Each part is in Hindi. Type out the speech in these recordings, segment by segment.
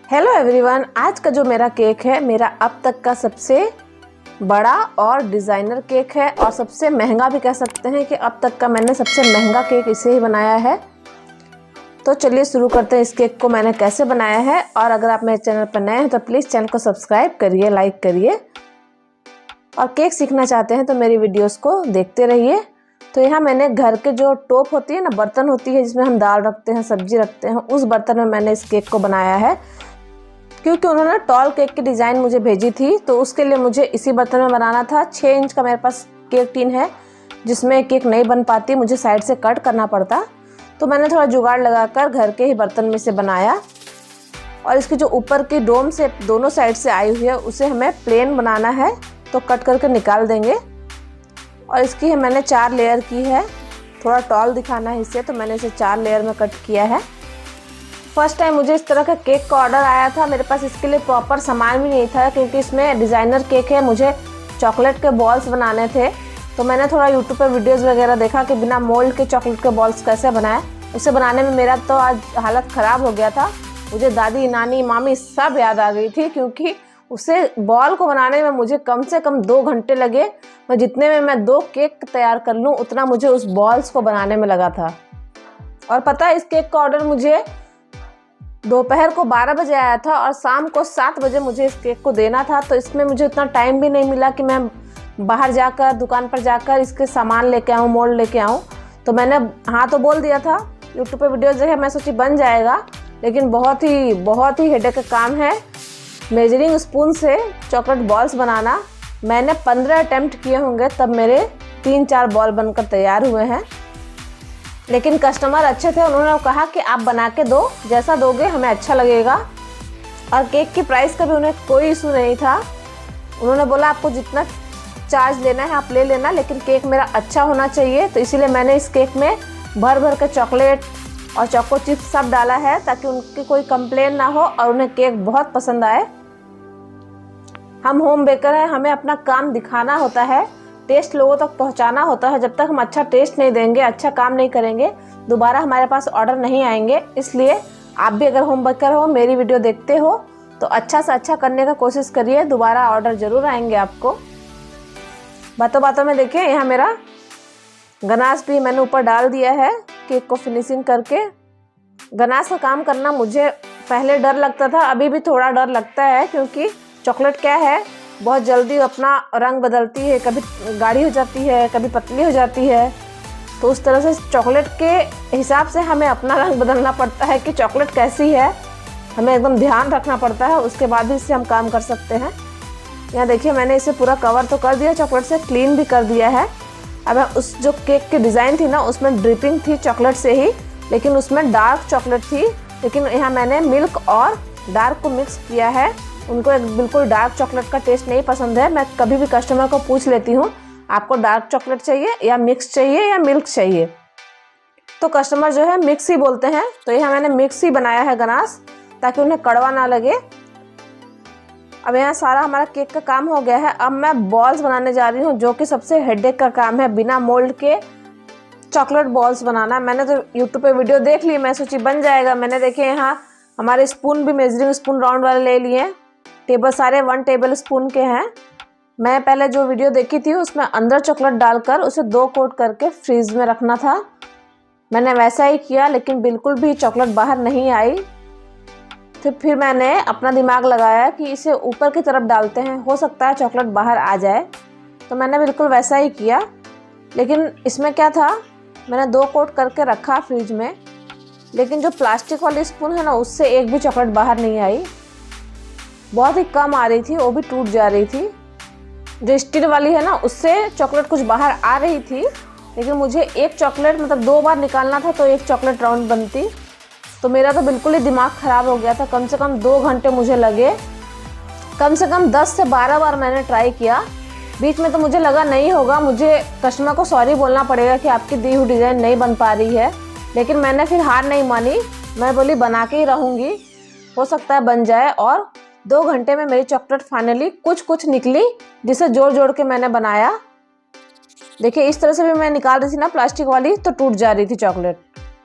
हेलो एवरीवन, आज का जो मेरा केक है मेरा अब तक का सबसे बड़ा और डिज़ाइनर केक है और सबसे महंगा भी कह सकते हैं कि अब तक का मैंने सबसे महंगा केक इसे ही बनाया है। तो चलिए शुरू करते हैं इस केक को मैंने कैसे बनाया है। और अगर आप मेरे चैनल पर नए हैं तो प्लीज़ चैनल को सब्सक्राइब करिए, लाइक करिए और केक सीखना चाहते हैं तो मेरी वीडियोज़ को देखते रहिए। तो यहाँ मैंने घर के जो टोप होती है ना, बर्तन होती है जिसमें हम दाल रखते हैं, सब्जी रखते हैं, उस बर्तन में मैंने इस केक को बनाया है। क्योंकि उन्होंने टॉल केक की डिज़ाइन मुझे भेजी थी तो उसके लिए मुझे इसी बर्तन में बनाना था। 6 इंच का मेरे पास केक टिन है जिसमें केक नहीं बन पाती, मुझे साइड से कट करना पड़ता। तो मैंने थोड़ा जुगाड़ लगाकर घर के ही बर्तन में से बनाया। और इसकी जो ऊपर की डोम से दोनों साइड से आई हुई है उसे हमें प्लेन बनाना है, तो कट करके निकाल देंगे। और इसकी मैंने 4 लेयर की है, थोड़ा टॉल दिखाना है इसे, तो मैंने इसे 4 लेयर में कट किया है। फर्स्ट टाइम मुझे इस तरह का केक का ऑर्डर आया था, मेरे पास इसके लिए प्रॉपर सामान भी नहीं था क्योंकि इसमें डिज़ाइनर केक है, मुझे चॉकलेट के बॉल्स बनाने थे। तो मैंने थोड़ा यूट्यूब पर वीडियोस वगैरह देखा कि बिना मोल्ड के चॉकलेट के बॉल्स कैसे बनाएं। उसे बनाने में मेरा तो आज हालत ख़राब हो गया था। मुझे दादी, नानी, मामी सब याद आ गई थी क्योंकि उसे बॉल को बनाने में मुझे कम से कम 2 घंटे लगे। मैं जितने में मैं 2 केक तैयार कर लूँ उतना मुझे उस बॉल्स को बनाने में लगा था। और पता है, इस केक का ऑर्डर मुझे दोपहर को 12 बजे आया था और शाम को 7 बजे मुझे इस केक को देना था। तो इसमें मुझे उतना टाइम भी नहीं मिला कि मैं बाहर जाकर दुकान पर जाकर इसके सामान लेके आऊँ, मोल्ड लेके आऊँ। तो मैंने हाँ तो बोल दिया था, यूट्यूब पे वीडियोस देखे, मैं सोची बन जाएगा, लेकिन बहुत ही हेडेक का काम है मेजरिंग स्पून से चॉकलेट बॉल्स बनाना। मैंने 15 अटेम्प्ट किए होंगे तब मेरे 3-4 बॉल बनकर तैयार हुए हैं। लेकिन कस्टमर अच्छे थे, उन्होंने कहा कि आप बना के दो, जैसा दोगे हमें अच्छा लगेगा। और केक की प्राइस का भी उन्हें कोई इशू नहीं था। उन्होंने बोला आपको जितना चार्ज लेना है आप ले लेना, लेकिन केक मेरा अच्छा होना चाहिए। तो इसीलिए मैंने इस केक में भर भर के चॉकलेट और चोको चिप्स सब डाला है ताकि उनकी कोई कंप्लेन ना हो और उन्हें केक बहुत पसंद आए। हम होम बेकर हैं, हमें अपना काम दिखाना होता है, टेस्ट लोगों तक पहुंचाना होता है। जब तक हम अच्छा टेस्ट नहीं देंगे, अच्छा काम नहीं करेंगे, दोबारा हमारे पास ऑर्डर नहीं आएंगे। इसलिए आप भी अगर होम बेकर हो, मेरी वीडियो देखते हो तो अच्छा से अच्छा करने का कोशिश करिए, दोबारा ऑर्डर ज़रूर आएंगे आपको। बातों बातों में देखिए, यहाँ मेरा गनाश भी मैंने ऊपर डाल दिया है केक को फिनिशिंग करके। गनाश का काम करना मुझे पहले डर लगता था, अभी भी थोड़ा डर लगता है क्योंकि चॉकलेट क्या है, बहुत जल्दी अपना रंग बदलती है, कभी गाढ़ी हो जाती है, कभी पतली हो जाती है। तो उस तरह से चॉकलेट के हिसाब से हमें अपना रंग बदलना पड़ता है कि चॉकलेट कैसी है, हमें एकदम ध्यान रखना पड़ता है, उसके बाद ही इससे हम काम कर सकते हैं। यहाँ देखिए, मैंने इसे पूरा कवर तो कर दिया, चॉकलेट से क्लीन भी कर दिया है। अब उस जो केक की डिज़ाइन थी ना, उसमें ड्रिपिंग थी चॉकलेट से ही, लेकिन उसमें डार्क चॉकलेट थी। लेकिन यहाँ मैंने मिल्क और डार्क को मिक्स किया है। उनको एक बिल्कुल डार्क चॉकलेट का टेस्ट नहीं पसंद है। मैं कभी भी कस्टमर को पूछ लेती हूँ आपको डार्क चॉकलेट चाहिए या मिक्स चाहिए या मिल्क चाहिए, तो कस्टमर जो है मिक्स ही बोलते हैं। तो यहाँ मैंने मिक्स ही बनाया है गनाश, ताकि उन्हें कड़वा ना लगे। अब यहाँ सारा हमारा केक का काम हो गया है। अब मैं बॉल्स बनाने जा रही हूँ, जो कि सबसे हेडेक का काम है, बिना मोल्ड के चॉकलेट बॉल्स बनाना। मैंने तो यूट्यूब पे वीडियो देख ली, मैं सोची बन जाएगा। मैंने देखे यहाँ हमारे स्पून भी मेजरिंग स्पून राउंड वाले ले लिए, टेबल सारे 1 टेबल स्पून के हैं। मैं पहले जो वीडियो देखी थी उसमें अंदर चॉकलेट डालकर उसे 2 कोट करके फ्रीज में रखना था। मैंने वैसा ही किया, लेकिन बिल्कुल भी चॉकलेट बाहर नहीं आई। तो फिर मैंने अपना दिमाग लगाया कि इसे ऊपर की तरफ डालते हैं, हो सकता है चॉकलेट बाहर आ जाए। तो मैंने बिल्कुल वैसा ही किया, लेकिन इसमें क्या था, मैंने 2 कोट करके रखा फ्रिज में, लेकिन जो प्लास्टिक वाली स्पून है ना, उससे एक भी चॉकलेट बाहर नहीं आई। बहुत ही कम आ रही थी, वो भी टूट जा रही थी। जो स्टील वाली है ना, उससे चॉकलेट कुछ बाहर आ रही थी, लेकिन मुझे एक चॉकलेट मतलब 2 बार निकालना था तो एक चॉकलेट राउंड बनती। तो मेरा तो बिल्कुल ही दिमाग ख़राब हो गया था। कम से कम 2 घंटे मुझे लगे, कम से कम 10 से 12 बार मैंने ट्राई किया। बीच में तो मुझे लगा नहीं होगा, मुझे कस्टमर को सॉरी बोलना पड़ेगा कि आपकी दी हुई डिज़ाइन नहीं बन पा रही है। लेकिन मैंने फिर हार नहीं मानी, मैं बोली बना के ही रहूँगी, हो सकता है बन जाए। और 2 घंटे में मेरी चॉकलेट फाइनली कुछ निकली, जिसे जोड़ के मैंने बनाया। देखिए, इस तरह से भी मैं निकाल रही थी ना प्लास्टिक वाली, तो टूट जा रही थी चॉकलेट।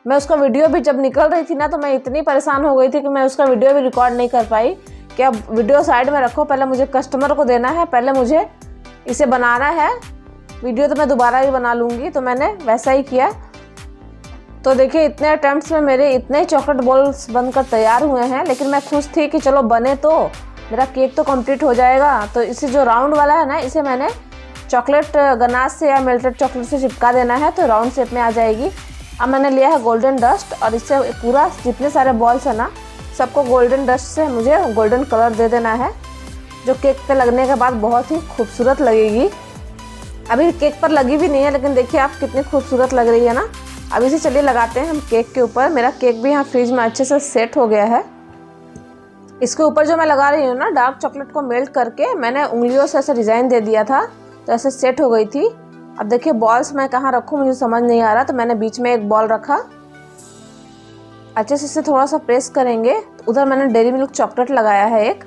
मैं उसका वीडियो भी जब निकल रही थी ना तो मैं इतनी परेशान हो गई थी कि मैं उसका वीडियो भी रिकॉर्ड नहीं कर पाई कि अब वीडियो साइड में रखो, पहले मुझे कस्टमर को देना है, पहले मुझे इसे बनाना है। वीडियो तो मैं दोबारा भी बना लूँगी, तो मैंने वैसा ही किया। तो देखिए इतने अटेम्प्ट्स में मेरे इतने चॉकलेट बॉल्स बनकर तैयार हुए हैं, लेकिन मैं खुश थी कि चलो बने तो मेरा केक तो कंप्लीट हो जाएगा। तो इसे जो राउंड वाला है ना, इसे मैंने चॉकलेट गनाश से या मेल्टेड चॉकलेट से चिपका देना है तो राउंड शेप में आ जाएगी। अब मैंने लिया है गोल्डन डस्ट और इससे पूरा जितने सारे बॉल्स है ना, सबको गोल्डन डस्ट से मुझे गोल्डन कलर दे देना है, जो केक पे लगने के बाद बहुत ही खूबसूरत लगेगी। अभी केक पर लगी भी नहीं है, लेकिन देखिए आप कितनी खूबसूरत लग रही है ना। अब इसे चलिए लगाते हैं हम केक के ऊपर। मेरा केक भी यहाँ फ्रिज में अच्छे से सेट हो गया है। इसके ऊपर जो मैं लगा रही हूँ ना, डार्क चॉकलेट को मेल्ट करके मैंने उंगलियों से ऐसे डिज़ाइन दे दिया था, तो ऐसे सेट हो गई थी। अब देखिए बॉल्स मैं कहाँ रखूँ मुझे समझ नहीं आ रहा, तो मैंने बीच में एक बॉल रखा। अच्छे से इसे थोड़ा सा प्रेस करेंगे। उधर मैंने डेयरी मिल्क चॉकलेट लगाया है, एक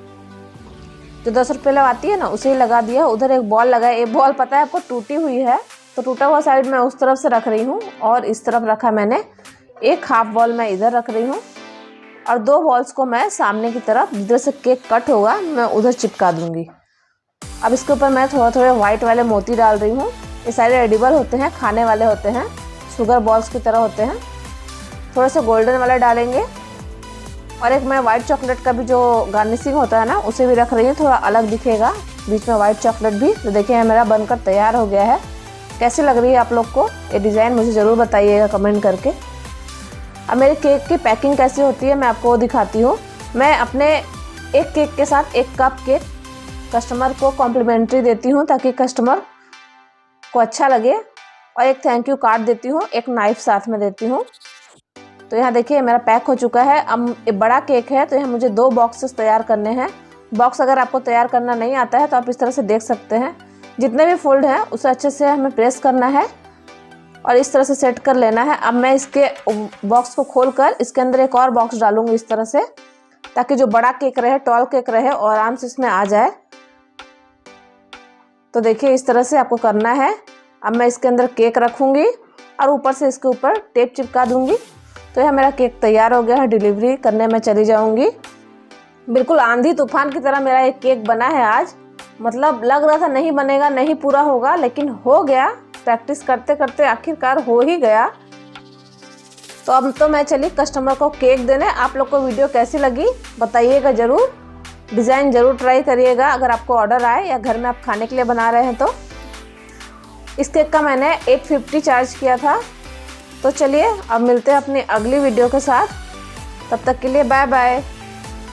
जो 10 रुपये लगाती है ना, उसे ही लगा दिया। उधर एक बॉल लगाया। एक बॉल पता है आपको टूटी हुई है, तो टूटा हुआ साइड मैं उस तरफ से रख रही हूँ और इस तरफ रखा मैंने। एक हाफ बॉल मैं इधर रख रही हूँ और 2 बॉल्स को मैं सामने की तरफ, जिधर से केक कट होगा, मैं उधर चिपका दूंगी। अब इसके ऊपर मैं थोड़ा थोड़ा वाइट वाले मोती डाल रही हूँ। ये सारे एडिबल होते हैं, खाने वाले होते हैं, शुगर बॉल्स की तरह होते हैं। थोड़ा सा गोल्डन वाला डालेंगे और एक मैं वाइट चॉकलेट का भी जो गार्निशिंग होता है ना, उसे भी रख रही हूँ, थोड़ा अलग दिखेगा बीच में वाइट चॉकलेट भी। तो देखिए मेरा बनकर तैयार हो गया है। कैसी लग रही है आप लोग को ये डिज़ाइन, मुझे ज़रूर बताइएगा कमेंट करके। अब मेरे केक की पैकिंग कैसी होती है मैं आपको वो दिखाती हूँ। मैं अपने एक केक के साथ 1 कप केक कस्टमर को कॉम्प्लीमेंट्री देती हूँ, ताकि कस्टमर को अच्छा लगे, और एक थैंक यू कार्ड देती हूँ, एक नाइफ साथ में देती हूँ। तो यहाँ देखिए मेरा पैक हो चुका है। अब ये बड़ा केक है तो यहाँ मुझे 2 बॉक्सेस तैयार करने हैं। बॉक्स अगर आपको तैयार करना नहीं आता है तो आप इस तरह से देख सकते हैं। जितने भी फोल्ड हैं उसे अच्छे से हमें प्रेस करना है और इस तरह से सेट कर लेना है। अब मैं इसके बॉक्स को खोलकर इसके अंदर एक और बॉक्स डालूंगी इस तरह से, ताकि जो बड़ा केक रहे, टॉल केक रहे, और आराम से इसमें आ जाए। तो देखिए इस तरह से आपको करना है। अब मैं इसके अंदर केक रखूँगी और ऊपर से इसके ऊपर टेप चिपका दूँगी। तो यह मेरा केक तैयार हो गया है। डिलीवरी करने में चली जाऊँगी। बिल्कुल आंधी तूफान की तरह मेरा एक केक बना है आज। मतलब लग रहा था नहीं बनेगा, नहीं पूरा होगा, लेकिन हो गया। प्रैक्टिस करते करते आखिरकार हो ही गया। तो अब तो मैं चली कस्टमर को केक देने। आप लोग को वीडियो कैसी लगी बताइएगा ज़रूर। डिज़ाइन ज़रूर ट्राई करिएगा अगर आपको ऑर्डर आए या घर में आप खाने के लिए बना रहे हैं तो। इस केक का मैंने 850 चार्ज किया था। तो चलिए अब मिलते हैं अपनी अगली वीडियो के साथ। तब तक के लिए बाय बाय।